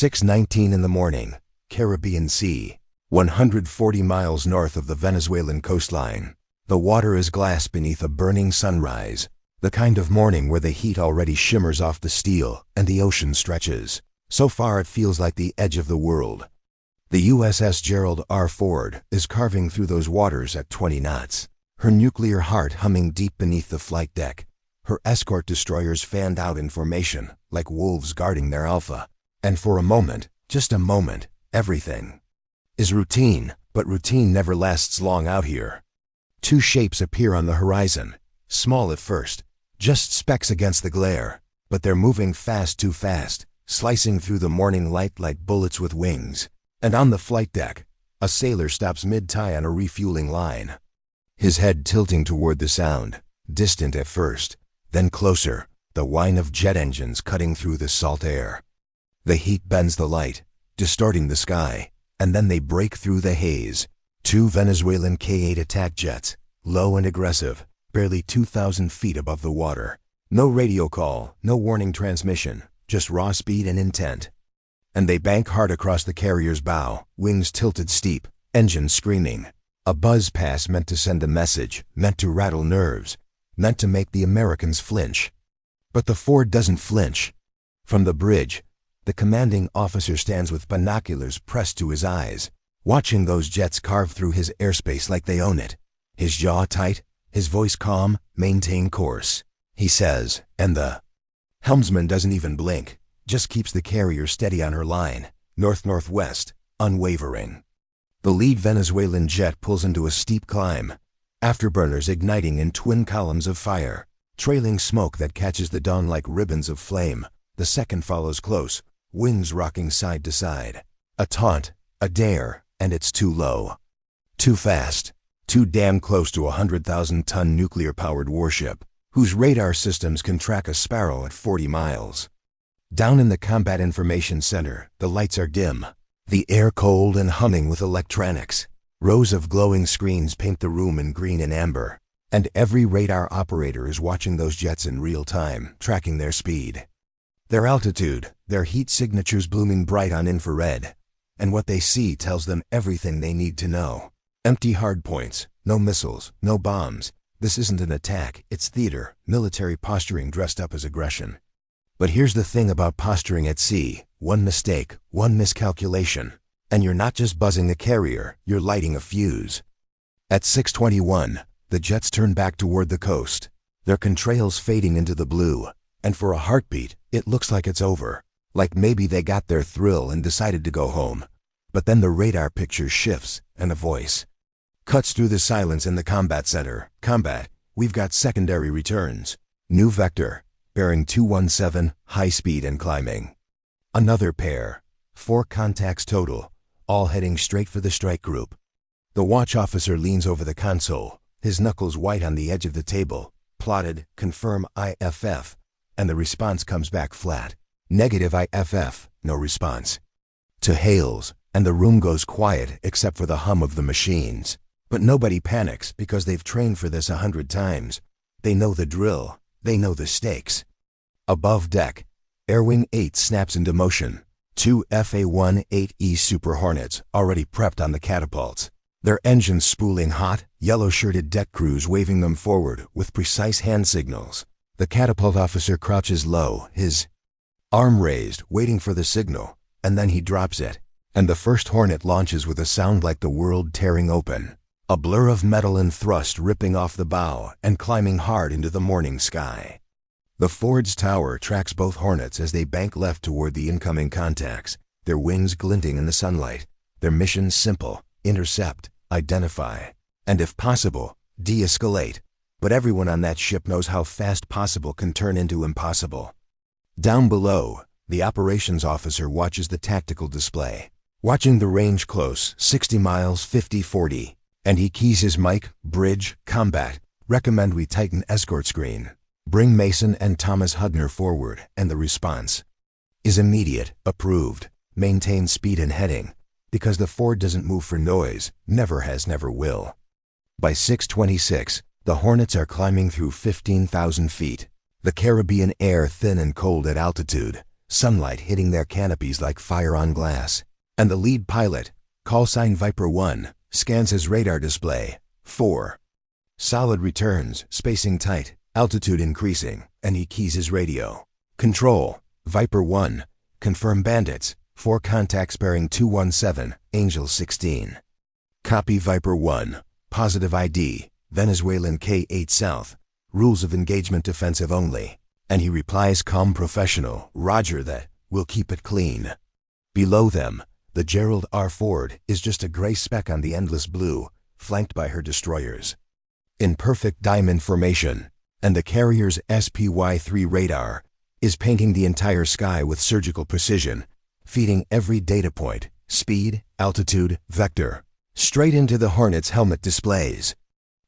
6:19 in the morning, Caribbean Sea, 140 miles north of the Venezuelan coastline. The water is glass beneath a burning sunrise, the kind of morning where the heat already shimmers off the steel and the ocean stretches. So far it feels like the edge of the world. The USS Gerald R Ford is carving through those waters at 20 knots, her nuclear heart humming deep beneath the flight deck. Her escort destroyers fanned out in formation, like wolves guarding their alpha. And for a moment, just a moment, everything is routine, but routine never lasts long out here. Two shapes appear on the horizon, small at first, just specks against the glare, but they're moving fast, too fast, slicing through the morning light like bullets with wings. And on the flight deck, a sailor stops mid-tie on a refueling line, his head tilting toward the sound, distant at first, then closer, the whine of jet engines cutting through the salt air. The heat bends the light, distorting the sky, and then they break through the haze. Two Venezuelan K-8 attack jets, low and aggressive, barely 2,000 feet above the water. No radio call, no warning transmission, just raw speed and intent. And they bank hard across the carrier's bow, wings tilted steep, engines screaming. A buzz pass meant to send a message, meant to rattle nerves, meant to make the Americans flinch. But the Ford doesn't flinch. From the bridge, the commanding officer stands with binoculars pressed to his eyes, watching those jets carve through his airspace like they own it. His jaw tight, his voice calm, maintain course, he says, and the helmsman doesn't even blink, just keeps the carrier steady on her line, north-northwest, unwavering. The lead Venezuelan jet pulls into a steep climb, afterburners igniting in twin columns of fire, trailing smoke that catches the dawn like ribbons of flame. The second follows close, wings rocking side to side. A taunt, a dare, and it's too low. Too fast. Too damn close to a 100,000-ton nuclear-powered warship, whose radar systems can track a sparrow at 40 miles. Down in the Combat Information Center, the lights are dim, the air cold and humming with electronics. Rows of glowing screens paint the room in green and amber, and every radar operator is watching those jets in real time, tracking their speed, their altitude, their heat signatures blooming bright on infrared. And what they see tells them everything they need to know. Empty hardpoints, no missiles, no bombs. This isn't an attack, it's theater, military posturing dressed up as aggression. But here's the thing about posturing at sea: one mistake, one miscalculation, and you're not just buzzing the carrier, you're lighting a fuse. At 6:21, the jets turn back toward the coast, their contrails fading into the blue, and for a heartbeat, it looks like it's over, like maybe they got their thrill and decided to go home. But then the radar picture shifts, and a voice cuts through the silence in the combat center. Combat, we've got secondary returns. New vector, bearing 217, high speed and climbing. Another pair, 4 contacts total, all heading straight for the strike group. The watch officer leans over the console, his knuckles white on the edge of the table, plotted, confirm IFF, and the response comes back flat. Negative IFF, no response. To hails, and the room goes quiet except for the hum of the machines. But nobody panics because they've trained for this 100 times. They know the drill, they know the stakes. Above deck, Air Wing 8 snaps into motion. 2 FA-18E Super Hornets already prepped on the catapults, their engines spooling hot, yellow-shirted deck crews waving them forward with precise hand signals. The catapult officer crouches low, his arm raised, waiting for the signal, and then he drops it, and the first Hornet launches with a sound like the world tearing open, a blur of metal and thrust ripping off the bow and climbing hard into the morning sky. The Ford's tower tracks both Hornets as they bank left toward the incoming contacts, their wings glinting in the sunlight. Their mission simple: intercept, identify, and if possible, de-escalate. But everyone on that ship knows how fast possible can turn into impossible. Down below, the operations officer watches the tactical display, watching the range close, 60 miles, 50-40, and he keys his mic: bridge, combat, recommend we tighten escort screen. Bring Mason and Thomas Hudner forward, and the response is immediate: approved. Maintain speed and heading, because the Ford doesn't move for noise, never has, never will. By 6:26, the Hornets are climbing through 15,000 feet. The Caribbean air thin and cold at altitude, sunlight hitting their canopies like fire on glass. And the lead pilot, callsign Viper 1, scans his radar display. 4. Solid returns, spacing tight, altitude increasing, and he keys his radio. Control, Viper 1, confirm bandits, 4 contacts bearing 217, Angel 16. Copy Viper 1, positive ID, Venezuelan K-8 South, rules of engagement defensive only. And he replies calm professional, Roger that, we'll keep it clean. Below them, the Gerald R. Ford is just a gray speck on the endless blue, flanked by her destroyers. In perfect diamond formation, and the carrier's SPY-3 radar is painting the entire sky with surgical precision, feeding every data point, speed, altitude, vector, straight into the Hornets' helmet displays.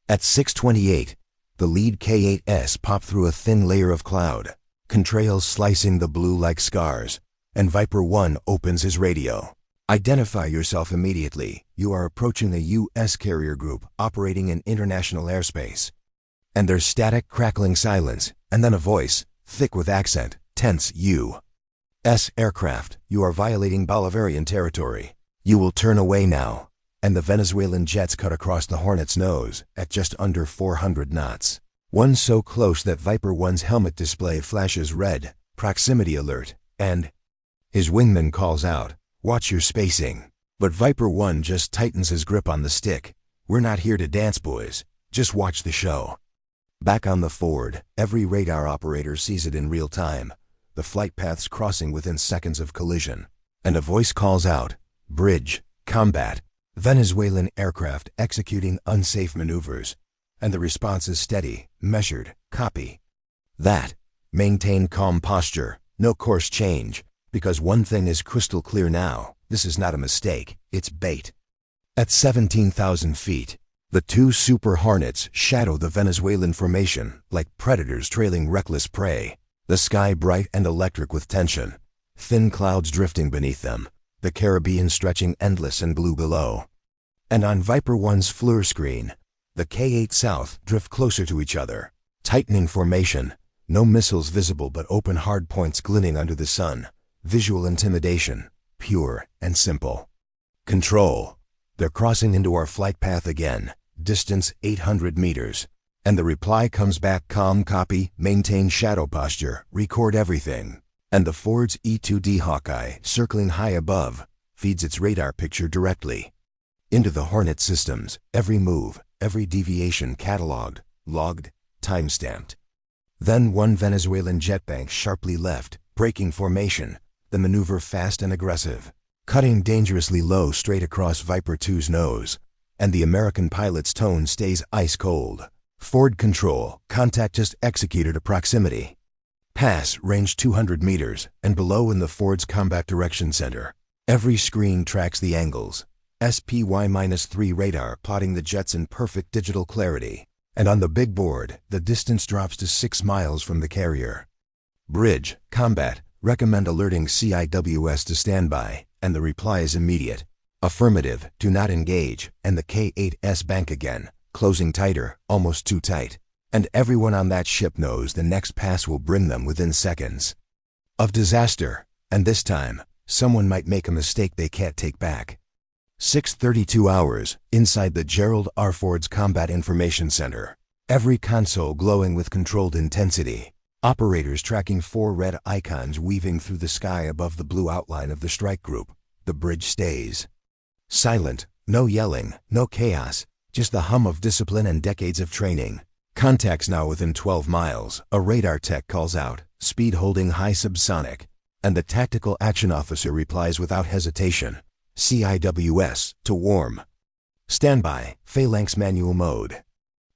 At 6:28, the lead K-8S popped through a thin layer of cloud, contrails slicing the blue like scars, and Viper 1 opens his radio. Identify yourself immediately. You are approaching a U.S. carrier group operating in international airspace. And there's static, crackling silence, and then a voice, thick with accent, tense U.S. aircraft, you are violating Bolivarian territory. You will turn away now. And the Venezuelan jets cut across the Hornet's nose at just under 400 knots. One so close that Viper 1's helmet display flashes red, proximity alert, and his wingman calls out, watch your spacing. But Viper 1 just tightens his grip on the stick. We're not here to dance, boys. Just watch the show. Back on the Ford, every radar operator sees it in real time, the flight paths crossing within seconds of collision. And a voice calls out, bridge, combat, Venezuelan aircraft executing unsafe maneuvers. And the response is steady, measured, copy. That. Maintain calm posture, no course change, because one thing is crystal clear now, this is not a mistake, it's bait. At 17,000 feet, the 2 Super Hornets shadow the Venezuelan formation like predators trailing reckless prey, the sky bright and electric with tension, thin clouds drifting beneath them, the Caribbean stretching endless and blue below. And on Viper 1's FLIR screen, the K-8 South drift closer to each other, tightening formation, no missiles visible but open hard points glinting under the sun, visual intimidation, pure and simple. Control. They're crossing into our flight path again, distance 800 meters. And the reply comes back calm copy, maintain shadow posture, record everything. And the Ford's E-2D Hawkeye, circling high above, feeds its radar picture directly into the Hornet systems, every move, every deviation cataloged, logged, time-stamped. Then one Venezuelan jet banks sharply left, breaking formation, the maneuver fast and aggressive, cutting dangerously low straight across Viper 2's nose. And the American pilot's tone stays ice cold. Ford control, contact just executed at proximity. Pass, range 200 meters, and below in the Ford's Combat Direction Center. Every screen tracks the angles. SPY-3 radar plotting the jets in perfect digital clarity. And on the big board, the distance drops to 6 miles from the carrier. Bridge, combat, recommend alerting CIWS to standby, and the reply is immediate. Affirmative, do not engage, and the K-8S bank again, closing tighter, almost too tight. And everyone on that ship knows the next pass will bring them within seconds of disaster, and this time, someone might make a mistake they can't take back. 6:32 hours, inside the Gerald R. Ford's Combat Information Center. Every console glowing with controlled intensity. Operators tracking 4 red icons weaving through the sky above the blue outline of the strike group. The bridge stays silent, no yelling, no chaos, just the hum of discipline and decades of training. Contacts now within 12 miles, a radar tech calls out, speed holding high subsonic, and the tactical action officer replies without hesitation, CIWS, to warm. Standby, phalanx manual mode.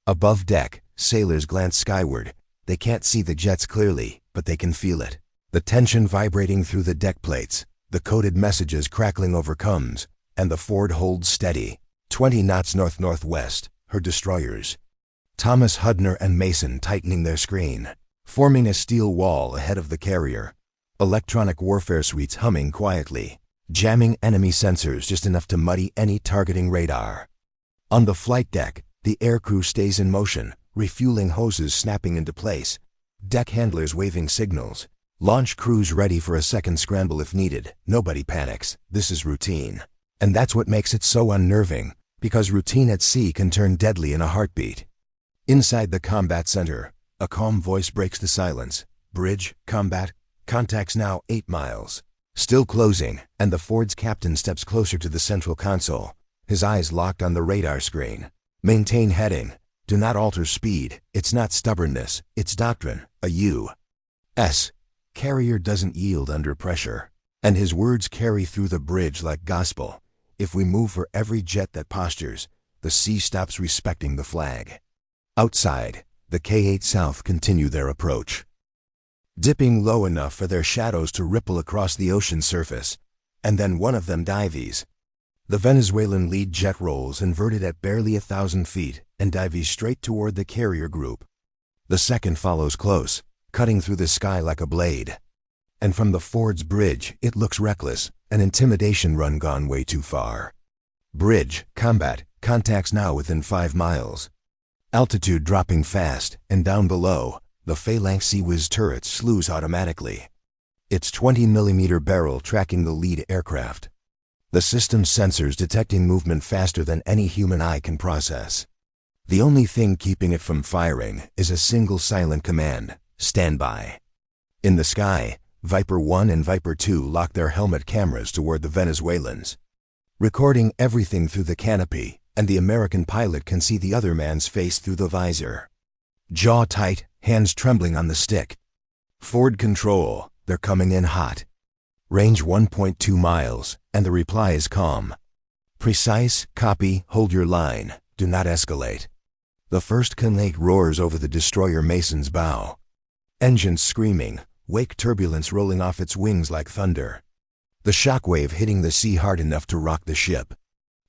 Above deck, sailors glance skyward. They can't see the jets clearly, but they can feel it. The tension vibrating through the deck plates, the coded messages crackling over comms, and the Ford holds steady, 20 knots north-northwest, her destroyers. Thomas Hudner and Mason tightening their screen, forming a steel wall ahead of the carrier. Electronic warfare suites humming quietly, jamming enemy sensors just enough to muddy any targeting radar. On the flight deck, the aircrew stays in motion, refueling hoses snapping into place, deck handlers waving signals, Launch crews ready for a second scramble if needed. Nobody panics. This is routine. And that's what makes it so unnerving, because routine at sea can turn deadly in a heartbeat. Inside the combat center, a calm voice breaks the silence. Bridge, combat, contacts now 8 miles. Still closing, and the Ford's captain steps closer to the central console, his eyes locked on the radar screen. Maintain heading. Do not alter speed. It's not stubbornness, it's doctrine. A U.S. carrier doesn't yield under pressure. And his words carry through the bridge like gospel. If we move for every jet that postures, the sea stops respecting the flag. Outside, the K-8 South continue their approach, dipping low enough for their shadows to ripple across the ocean surface, and then one of them dives. The Venezuelan lead jet rolls inverted at barely 1,000 feet and dives straight toward the carrier group. The second follows close, cutting through the sky like a blade. And from the Ford's bridge, it looks reckless, an intimidation run gone way too far. Bridge, combat, contacts now within 5 miles. Altitude dropping fast, and down below, the Phalanx Sea Whiz turrets slews automatically. Its 20mm barrel tracking the lead aircraft. The system's sensors detecting movement faster than any human eye can process. The only thing keeping it from firing is a single silent command: stand by. In the sky, Viper 1 and Viper 2 lock their helmet cameras toward the Venezuelans, recording everything through the canopy, and the American pilot can see the other man's face through the visor. Jaw tight, hands trembling on the stick. Ford control, they're coming in hot. Range 1.2 miles, and the reply is calm. Precise, copy, hold your line, do not escalate. The first K-8 roars over the destroyer Mason's bow. Engines screaming, wake turbulence rolling off its wings like thunder. The shockwave hitting the sea hard enough to rock the ship.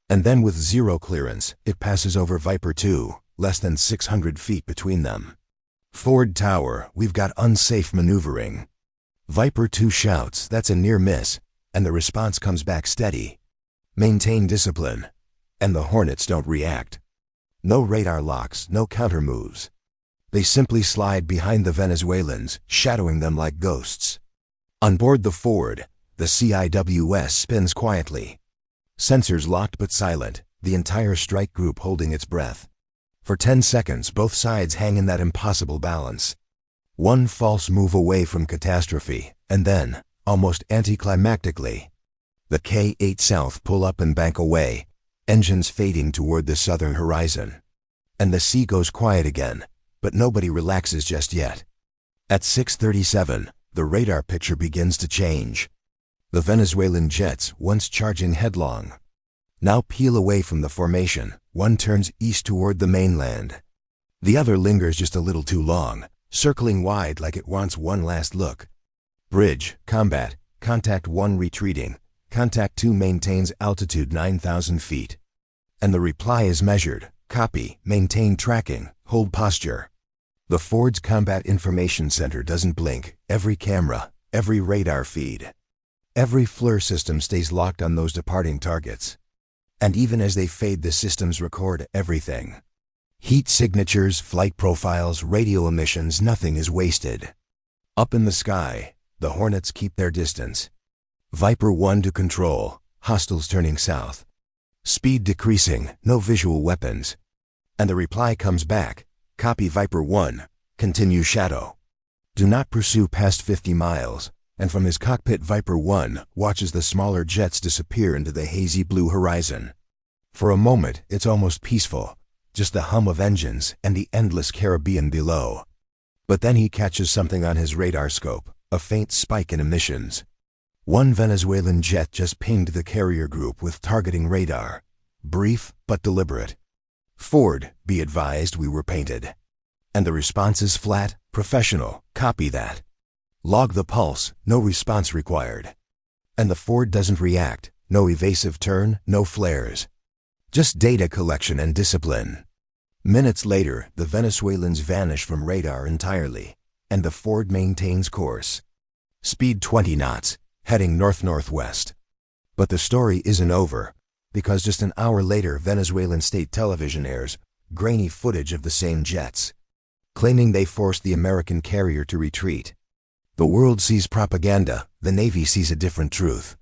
And then with zero clearance, it passes over Viper 2, less than 600 feet between them. Ford Tower, we've got unsafe maneuvering. Viper 2 shouts, that's a near miss, and the response comes back steady. Maintain discipline. And the Hornets don't react. No radar locks, no counter moves. They simply slide behind the Venezuelans, shadowing them like ghosts. On board the Ford, the CIWS spins quietly. Sensors locked but silent, the entire strike group holding its breath. For 10 seconds, both sides hang in that impossible balance. One false move away from catastrophe, and then, almost anticlimactically, the K-8 South pull up and bank away, engines fading toward the southern horizon. And the sea goes quiet again, but nobody relaxes just yet. At 6:37, the radar picture begins to change. The Venezuelan jets, once charging headlong, now peel away from the formation. One turns east toward the mainland. The other lingers just a little too long, circling wide like it wants one last look. Bridge, combat, contact 1 retreating, contact 2 maintains altitude 9,000 feet. And the reply is measured, copy, maintain tracking, hold posture. The Ford's Combat Information Center doesn't blink. Every camera, every radar feed, every FLIR system stays locked on those departing targets. And even as they fade, the systems record everything. Heat signatures, flight profiles, radio emissions, nothing is wasted. Up in the sky, the Hornets keep their distance. Viper 1 to control, hostiles turning south. Speed decreasing, no visual weapons. And the reply comes back, copy Viper 1, continue shadow. Do not pursue past 50 miles. And from his cockpit, Viper 1 watches the smaller jets disappear into the hazy blue horizon. For a moment, it's almost peaceful, just the hum of engines and the endless Caribbean below. But then he catches something on his radar scope, a faint spike in emissions. One Venezuelan jet just pinged the carrier group with targeting radar. Brief but deliberate. Ford, be advised we were painted. And the response is flat, professional, copy that. Log the pulse, no response required. And the Ford doesn't react, no evasive turn, no flares. Just data collection and discipline. Minutes later, the Venezuelans vanish from radar entirely, and the Ford maintains course. Speed 20 knots, heading north-northwest. But the story isn't over, because just an hour later, Venezuelan state television airs grainy footage of the same jets, claiming they forced the American carrier to retreat. The world sees propaganda, the Navy sees a different truth.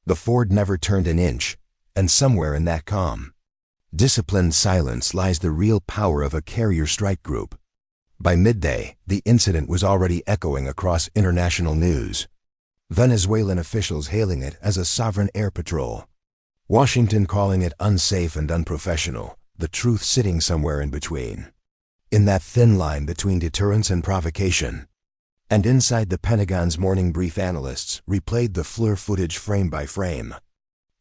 The Ford never turned an inch, and somewhere in that calm, disciplined silence lies the real power of a carrier strike group. By midday, the incident was already echoing across international news. Venezuelan officials hailing it as a sovereign air patrol. Washington calling it unsafe and unprofessional, the truth sitting somewhere in between. In that thin line between deterrence and provocation. And inside the Pentagon's morning brief, analysts replayed the FLIR footage frame by frame.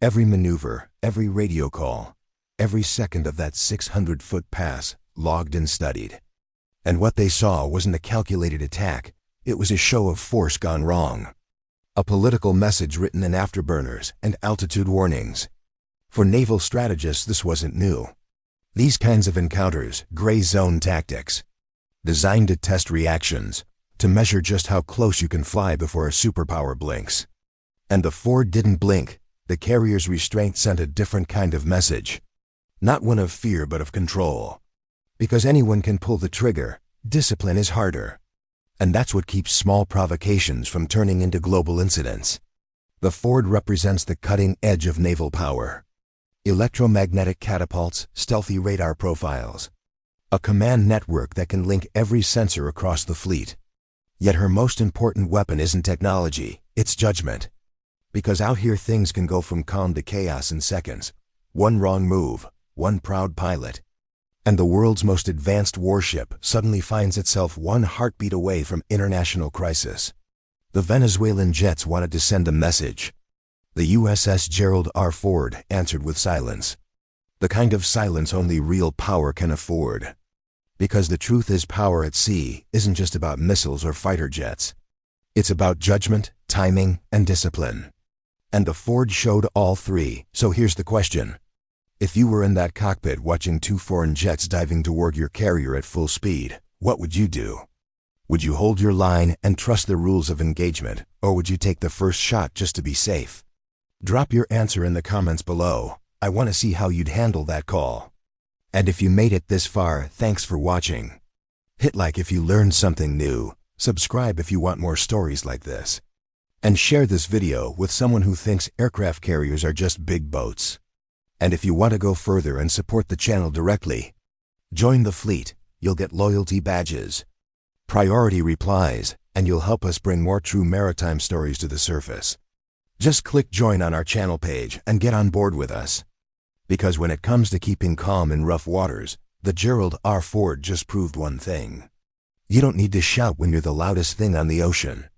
Every maneuver, every radio call, every second of that 600-foot pass, logged and studied. And what they saw wasn't a calculated attack, it was a show of force gone wrong. A political message written in afterburners and altitude warnings. For naval strategists, this wasn't new. These kinds of encounters, gray zone tactics, designed to test reactions, to measure just how close you can fly before a superpower blinks. And the Ford didn't blink. The carrier's restraint sent a different kind of message. Not one of fear, but of control. Because anyone can pull the trigger, discipline is harder. And that's what keeps small provocations from turning into global incidents. The Ford represents the cutting edge of naval power. Electromagnetic catapults, stealthy radar profiles. A command network that can link every sensor across the fleet. Yet her most important weapon isn't technology, it's judgment. Because out here things can go from calm to chaos in seconds. One wrong move, one proud pilot, and the world's most advanced warship suddenly finds itself one heartbeat away from international crisis. The Venezuelan jets wanted to send a message. The USS Gerald R. Ford answered with silence. The kind of silence only real power can afford. Because the truth is, power at sea isn't just about missiles or fighter jets. It's about judgment, timing, and discipline. And the Ford showed all three. So here's the question. If you were in that cockpit watching two foreign jets diving toward your carrier at full speed, what would you do? Would you hold your line and trust the rules of engagement, or would you take the first shot just to be safe? Drop your answer in the comments below. I want to see how you'd handle that call. And if you made it this far, thanks for watching. Hit like if you learned something new, subscribe if you want more stories like this, and share this video with someone who thinks aircraft carriers are just big boats. And if you want to go further and support the channel directly, join the fleet. You'll get loyalty badges, priority replies, and you'll help us bring more true maritime stories to the surface. Just click join on our channel page and get on board with us. Because when it comes to keeping calm in rough waters, the Gerald R. Ford just proved one thing. You don't need to shout when you're the loudest thing on the ocean.